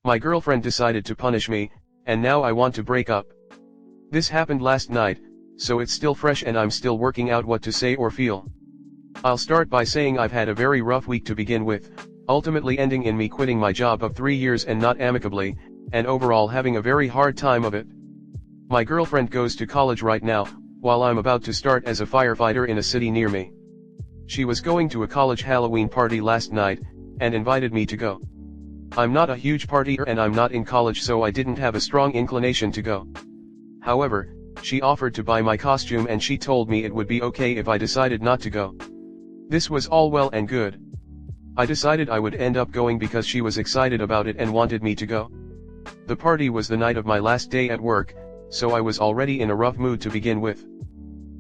My girlfriend decided to punish me, and now I want to break up. This happened last night, so it's still fresh and I'm still working out what to say or feel. I'll start by saying I've had a very rough week to begin with, ultimately ending in me quitting my job of 3 years and not amicably, and overall having a very hard time of it. My girlfriend goes to college right now, while I'm about to start as a firefighter in a city near me. She was going to a college Halloween party last night, and invited me to go. I'm not a huge partier and I'm not in college, so I didn't have a strong inclination to go. However, she offered to buy my costume and she told me it would be okay if I decided not to go. This was all well and good. I decided I would end up going because she was excited about it and wanted me to go. The party was the night of my last day at work, so I was already in a rough mood to begin with.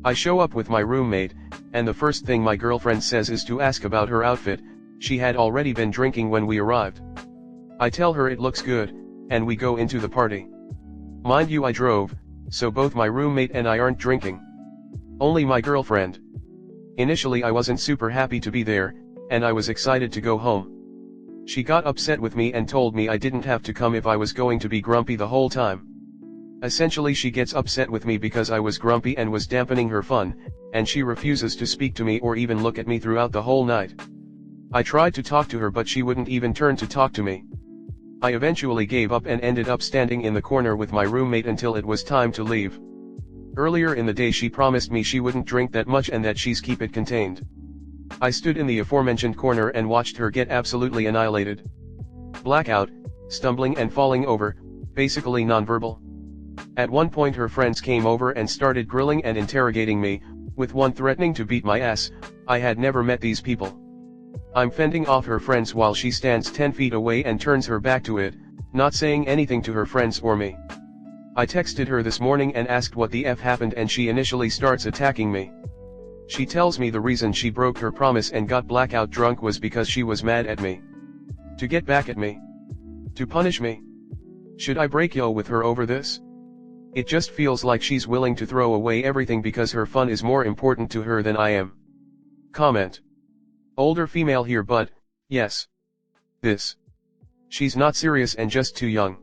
I show up with my roommate, and the first thing my girlfriend says is to ask about her outfit. She had already been drinking when we arrived. I tell her it looks good, and we go into the party. Mind you, I drove, so both my roommate and I aren't drinking. Only my girlfriend. Initially I wasn't super happy to be there, and I was excited to go home. She got upset with me and told me I didn't have to come if I was going to be grumpy the whole time. Essentially she gets upset with me because I was grumpy and was dampening her fun, and she refuses to speak to me or even look at me throughout the whole night. I tried to talk to her but she wouldn't even turn to talk to me. I eventually gave up and ended up standing in the corner with my roommate until it was time to leave. Earlier in the day she promised me she wouldn't drink that much and that she's keep it contained. I stood in the aforementioned corner and watched her get absolutely annihilated. Blackout, stumbling and falling over, basically nonverbal. At one point her friends came over and started grilling and interrogating me, with one threatening to beat my ass. I had never met these people. I'm fending off her friends while she stands 10 feet away and turns her back to it, not saying anything to her friends or me. I texted her this morning and asked what the F happened and she initially starts attacking me. She tells me the reason she broke her promise and got blackout drunk was because she was mad at me. To get back at me. To punish me. Should I break yo with her over this? It just feels like she's willing to throw away everything because her fun is more important to her than I am. Comment. Older female here, but, yes. This. She's not serious and just too young.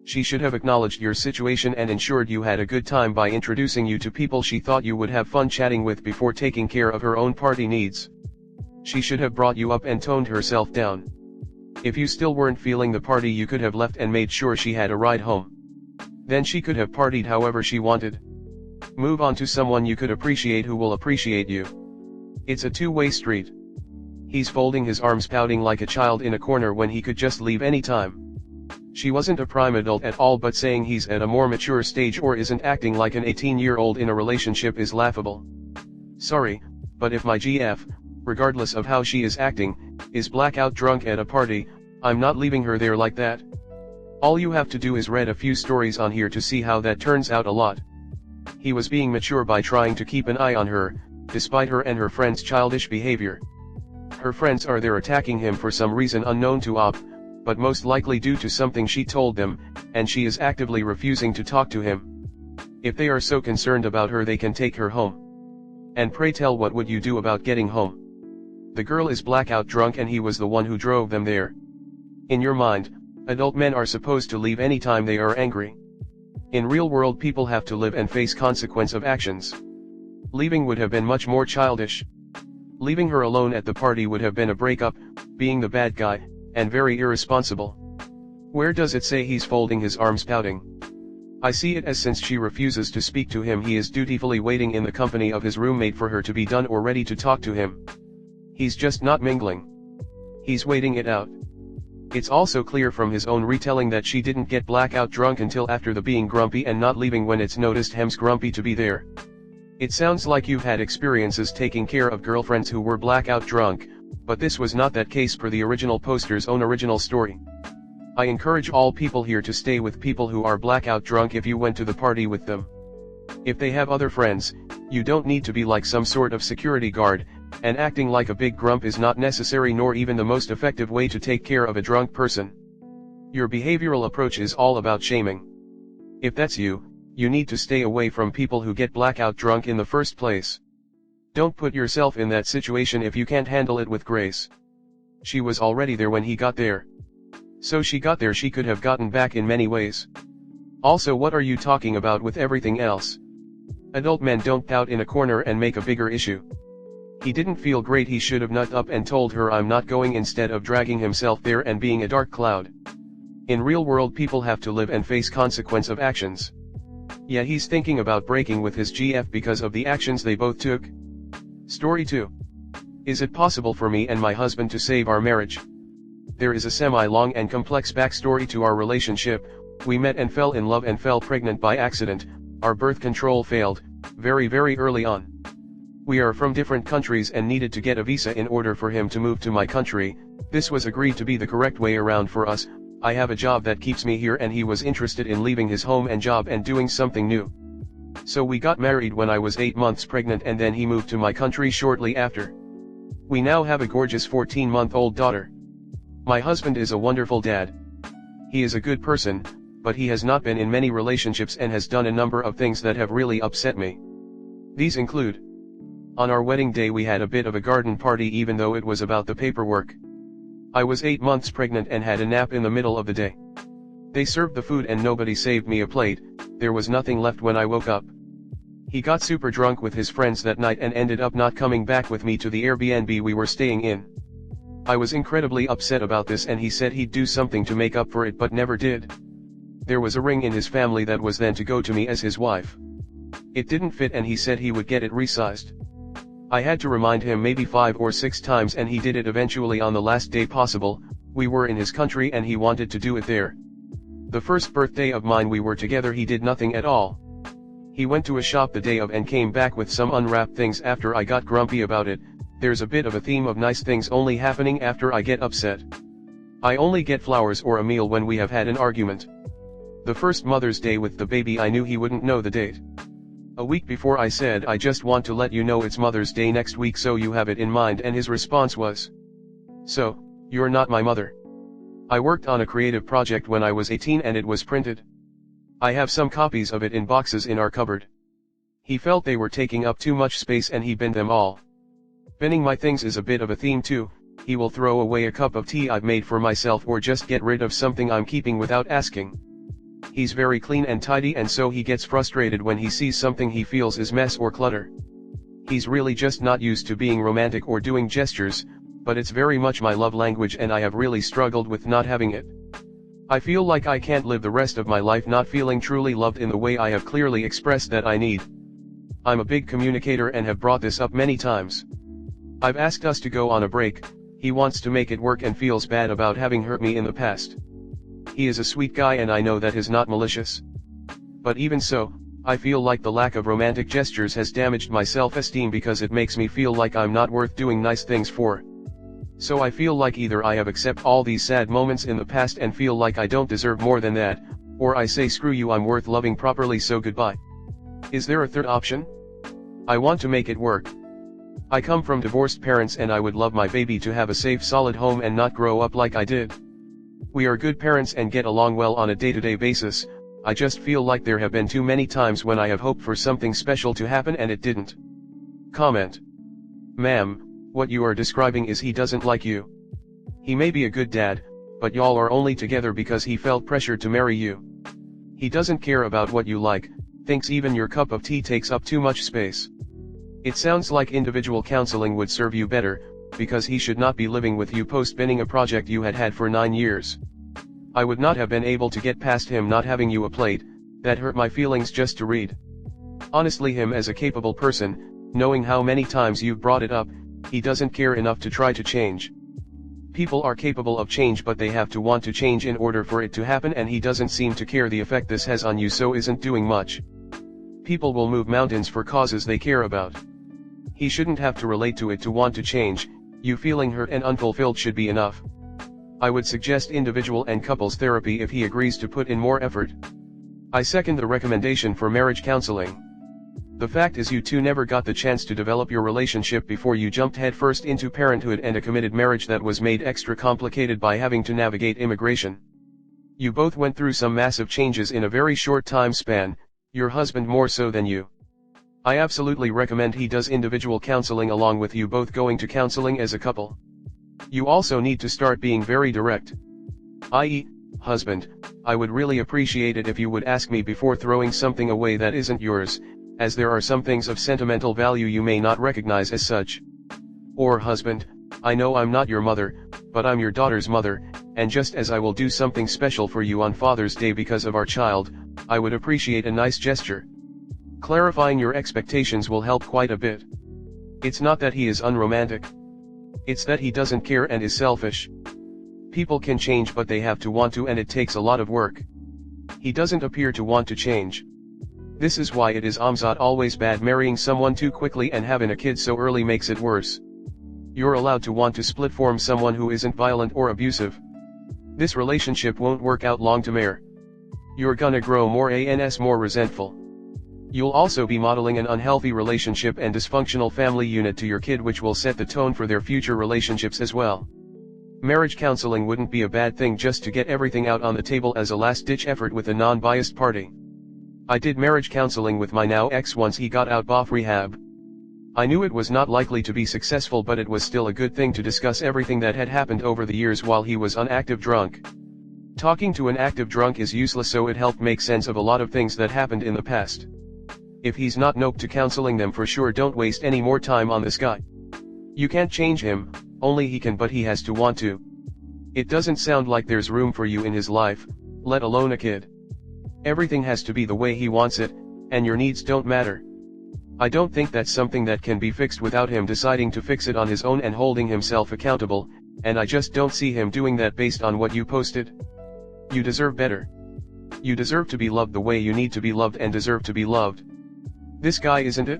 She should have acknowledged your situation and ensured you had a good time by introducing you to people she thought you would have fun chatting with before taking care of her own party needs. She should have brought you up and toned herself down. If you still weren't feeling the party, you could have left and made sure she had a ride home. Then she could have partied however she wanted. Move on to someone you could appreciate who will appreciate you. It's a two-way street. He's folding his arms pouting like a child in a corner when he could just leave any time. She wasn't a prime adult at all, but saying he's at a more mature stage or isn't acting like an 18-year-old in a relationship is laughable. Sorry, but if my GF, regardless of how she is acting, is blackout drunk at a party, I'm not leaving her there like that. All you have to do is read a few stories on here to see how that turns out a lot. He was being mature by trying to keep an eye on her, despite her and her friends' childish behavior. Her friends are there attacking him for some reason unknown to Op, but most likely due to something she told them, and she is actively refusing to talk to him. If they are so concerned about her, they can take her home. And pray tell, what would you do about getting home? The girl is blackout drunk and he was the one who drove them there. In your mind, adult men are supposed to leave anytime they are angry. In real world, people have to live and face consequence of actions. Leaving would have been much more childish. Leaving her alone at the party would have been a breakup, being the bad guy, and very irresponsible. Where does it say he's folding his arms pouting? I see it as since she refuses to speak to him, he is dutifully waiting in the company of his roommate for her to be done or ready to talk to him. He's just not mingling. He's waiting it out. It's also clear from his own retelling that she didn't get blackout drunk until after the being grumpy and not leaving when it's noticed him's grumpy to be there. It sounds like you've had experiences taking care of girlfriends who were blackout drunk, but this was not that case per the original poster's own original story. I encourage all people here to stay with people who are blackout drunk if you went to the party with them. If they have other friends, you don't need to be like some sort of security guard, and acting like a big grump is not necessary nor even the most effective way to take care of a drunk person. Your behavioral approach is all about shaming. If that's you, you need to stay away from people who get blackout drunk in the first place. Don't put yourself in that situation if you can't handle it with grace. She was already there when he got there. So she got there, she could have gotten back in many ways. Also, what are you talking about with everything else? Adult men don't pout in a corner and make a bigger issue. He didn't feel great, he should have nut up and told her I'm not going instead of dragging himself there and being a dark cloud. In real world people have to live and face consequence of actions. Yeah, he's thinking about breaking with his GF because of the actions they both took. Story 2. Is it possible for me and my husband to save our marriage? There is a semi-long and complex backstory to our relationship. We met and fell in love and fell pregnant by accident. Our birth control failed, very early on. We are from different countries and needed to get a visa in order for him to move to my country. This was agreed to be the correct way around for us. I have a job that keeps me here and he was interested in leaving his home and job and doing something new. So we got married when I was 8 months pregnant and then he moved to my country shortly after. We now have a gorgeous 14-month-old daughter. My husband is a wonderful dad. He is a good person, but he has not been in many relationships and has done a number of things that have really upset me. These include: on our wedding day we had a bit of a garden party even though it was about the paperwork. I was 8 months pregnant and had a nap in the middle of the day. They served the food and nobody saved me a plate, there was nothing left when I woke up. He got super drunk with his friends that night and ended up not coming back with me to the Airbnb we were staying in. I was incredibly upset about this and he said he'd do something to make up for it but never did. There was a ring in his family that was then to go to me as his wife. It didn't fit and he said he would get it resized. I had to remind him maybe 5 or 6 times and he did it eventually on the last day possible. We were in his country and he wanted to do it there. The first birthday of mine we were together, he did nothing at all. He went to a shop the day of and came back with some unwrapped things after I got grumpy about it. There's a bit of a theme of nice things only happening after I get upset. I only get flowers or a meal when we have had an argument. The first Mother's Day with the baby I knew he wouldn't know the date. A week before I said I just want to let you know it's Mother's Day next week so you have it in mind, and his response was, "So, you're not my mother." I worked on a creative project when I was 18 and it was printed. I have some copies of it in boxes in our cupboard. He felt they were taking up too much space and he binned them all. Binning my things is a bit of a theme too. He will throw away a cup of tea I've made for myself or just get rid of something I'm keeping without asking. He's very clean and tidy and so he gets frustrated when he sees something he feels is mess or clutter. He's really just not used to being romantic or doing gestures, but it's very much my love language and I have really struggled with not having it. I feel like I can't live the rest of my life not feeling truly loved in the way I have clearly expressed that I need. I'm a big communicator and have brought this up many times. I've asked us to go on a break. He wants to make it work and feels bad about having hurt me in the past. He is a sweet guy and I know that is not malicious. But even so, I feel like the lack of romantic gestures has damaged my self-esteem because it makes me feel like I'm not worth doing nice things for. So I feel like either I have accepted all these sad moments in the past and feel like I don't deserve more than that, or I say screw you, I'm worth loving properly, so goodbye. Is there a third option? I want to make it work. I come from divorced parents and I would love my baby to have a safe, solid home and not grow up like I did. We are good parents and get along well on a day-to-day basis. I just feel like there have been too many times when I have hoped for something special to happen and it didn't. Comment. Ma'am, what you are describing is he doesn't like you. He may be a good dad, but y'all are only together because he felt pressured to marry you. He doesn't care about what you like, thinks even your cup of tea takes up too much space. It sounds like individual counseling would serve you better, because he should not be living with you post-binning a project you had had for 9 years. I would not have been able to get past him not having you a plate. That hurt my feelings just to read. Honestly, him as a capable person, knowing how many times you've brought it up, he doesn't care enough to try to change. People are capable of change but they have to want to change in order for it to happen, and he doesn't seem to care the effect this has on you, so isn't doing much. People will move mountains for causes they care about. He shouldn't have to relate to it to want to change. You feeling hurt and unfulfilled should be enough. I would suggest individual and couples therapy if he agrees to put in more effort. I second the recommendation for marriage counseling. The fact is you two never got the chance to develop your relationship before you jumped headfirst into parenthood and a committed marriage that was made extra complicated by having to navigate immigration. You both went through some massive changes in a very short time span, your husband more so than you. I absolutely recommend he does individual counseling along with you both going to counseling as a couple. You also need to start being very direct. i.e., husband, I would really appreciate it if you would ask me before throwing something away that isn't yours, as there are some things of sentimental value you may not recognize as such. Or husband, I know I'm not your mother, but I'm your daughter's mother, and just as I will do something special for you on Father's Day because of our child, I would appreciate a nice gesture. Clarifying your expectations will help quite a bit. It's not that he is unromantic. It's that he doesn't care and is selfish. People can change, but they have to want to, and it takes a lot of work. He doesn't appear to want to change. This is why it is always bad marrying someone too quickly, and having a kid so early makes it worse. You're allowed to want to split from someone who isn't violent or abusive. This relationship won't work out long term. You're gonna grow more resentful. You'll also be modeling an unhealthy relationship and dysfunctional family unit to your kid, which will set the tone for their future relationships as well. Marriage counseling wouldn't be a bad thing just to get everything out on the table as a last-ditch effort with a non-biased party. I did marriage counseling with my now ex once he got out of rehab. I knew it was not likely to be successful, but it was still a good thing to discuss everything that had happened over the years while he was an active drunk. Talking to an active drunk is useless, so it helped make sense of a lot of things that happened in the past. If he's not nope to counseling, them for sure don't waste any more time on this guy. You can't change him, only he can, but he has to want to. It doesn't sound like there's room for you in his life, let alone a kid. Everything has to be the way he wants it, and your needs don't matter. I don't think that's something that can be fixed without him deciding to fix it on his own and holding himself accountable, and I just don't see him doing that based on what you posted. You deserve better. You deserve to be loved the way you need to be loved and deserve to be loved. This guy isn't it?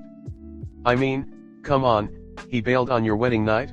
I mean, come on, he bailed on your wedding night?